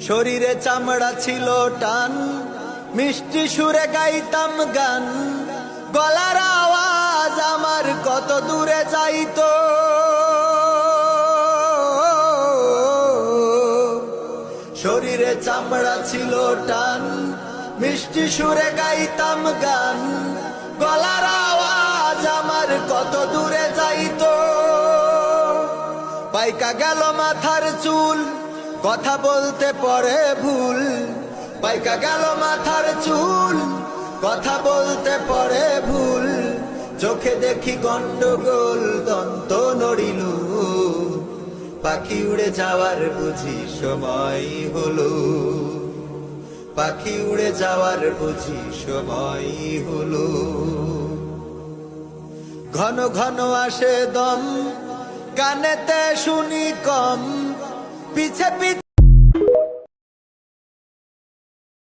শরীরে চামড়া ছিল টান, মিষ্টি সুরে গাইতাম গান, গলার আওয়াজ আমার কত দূরে যাইতো। শরীরে চামড়া ছিল টান, মিষ্টি সুরে গাইতাম গান, গলার আওয়াজ আমার কত দূরে যাইতো। পাইকা গেল মাথার চুল, কথা বলতে পড়ে ভুল। পাইকা গেল মাথার চুল, কথা বলতে পড়ে ভুল। চোখে দেখি গন্ডগোল, দন্ত নড়িল। পাখি উড়ে যাওয়ার বুঝি সময় হলো, পাখি উড়ে যাওয়ার বুঝি সময় হলো। ঘন ঘন আসে দম, কানেতে শুনি কম, পিছে পিছে